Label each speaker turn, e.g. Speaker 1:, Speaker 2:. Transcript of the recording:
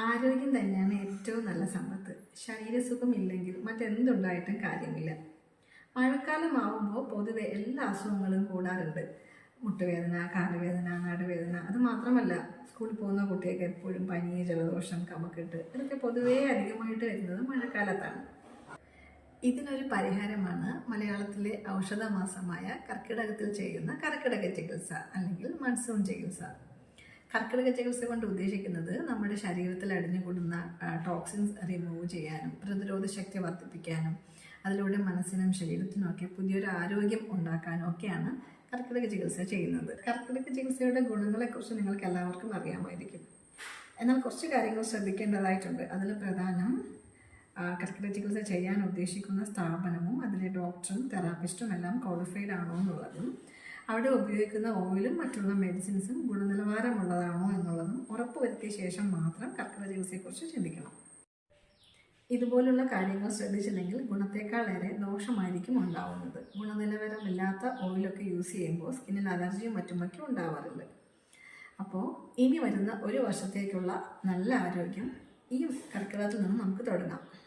Speaker 1: ആരോഗ്യം തന്നെയാണ് ഏറ്റവും നല്ല സമ്പത്ത്. ശരീരസുഖം ഇല്ലെങ്കിൽ മറ്റെന്തുണ്ടായിട്ടും കാര്യമില്ല. മഴക്കാലമാവുമ്പോൾ പൊതുവെ എല്ലാ അസുഖങ്ങളും കൂടാറുണ്ട്. മുട്ടുവേദന, കാലുവേദന, നടുവേദന. അത് മാത്രമല്ല, സ്കൂളിൽ പോകുന്ന കുട്ടികൾക്ക് എപ്പോഴും പനി, ജലദോഷം, കഫക്കെട്ട് ഇതൊക്കെ പൊതുവേ അധികമായിട്ട് വരുന്നത് മഴക്കാലത്താണ്. ഇതിനൊരു പരിഹാരമാണ് മലയാളത്തിലെ ഔഷധമാസമായ കർക്കിടകത്തിൽ ചെയ്യുന്ന കർക്കിടക ചികിത്സ അല്ലെങ്കിൽ മൺസൂൺ ചികിത്സ. കർക്കിടക ചികിത്സ കൊണ്ട് ഉദ്ദേശിക്കുന്നത് നമ്മുടെ ശരീരത്തിൽ അടിഞ്ഞുകൂടുന്ന ടോക്സിൻസ് റിമൂവ് ചെയ്യാനും പ്രതിരോധ ശക്തി വർദ്ധിപ്പിക്കാനും അതിലൂടെ മനസ്സിനും ശരീരത്തിനും ഒക്കെ പുതിയൊരു ആരോഗ്യം ഉണ്ടാക്കാനും ഒക്കെയാണ് കർക്കിടക ചികിത്സ ചെയ്യുന്നത്. കർക്കിടക ചികിത്സയുടെ ഗുണങ്ങളെക്കുറിച്ച് നിങ്ങൾക്ക് എല്ലാവർക്കും അറിയാമായിരിക്കും. എന്നാൽ കുറച്ച് കാര്യങ്ങൾ ശ്രദ്ധിക്കേണ്ടതായിട്ടുണ്ട്. അതിൽ പ്രധാനം കർക്കിടക ചികിത്സ ചെയ്യാൻ ഉദ്ദേശിക്കുന്ന സ്ഥാപനവും അതിലെ ഡോക്ടറും തെറാപ്പിസ്റ്റും എല്ലാം ക്വാളിഫൈഡ് ആണോ എന്നുള്ളതും അവിടെ ഉപയോഗിക്കുന്ന ഓയിലും മറ്റുള്ള മെഡിസിൻസും ഗുണനിലവാരമുള്ളതാണോ എന്നുള്ളതും ഉറപ്പുവരുത്തിയ ശേഷം മാത്രം കർക്കിടക ചികിത്സയെക്കുറിച്ച് ചിന്തിക്കണം. ഇതുപോലുള്ള കാര്യങ്ങൾ ശ്രദ്ധിച്ചില്ലെങ്കിൽ ഗുണത്തേക്കാളേറെ ദോഷമായിരിക്കും ഉണ്ടാവുന്നത്. ഗുണനിലവാരമില്ലാത്ത ഓയിലൊക്കെ യൂസ് ചെയ്യുമ്പോൾ സ്കിന്നിൽ അലർജിയും മറ്റുമൊക്കെ ഉണ്ടാവാറുണ്ട്. അപ്പോൾ ഇനി വരുന്ന ഒരു വർഷത്തേക്കുള്ള നല്ല ആരോഗ്യം ഈ കർക്കിടകത്തിൽ നിന്നും നമുക്ക് തുടങ്ങാം.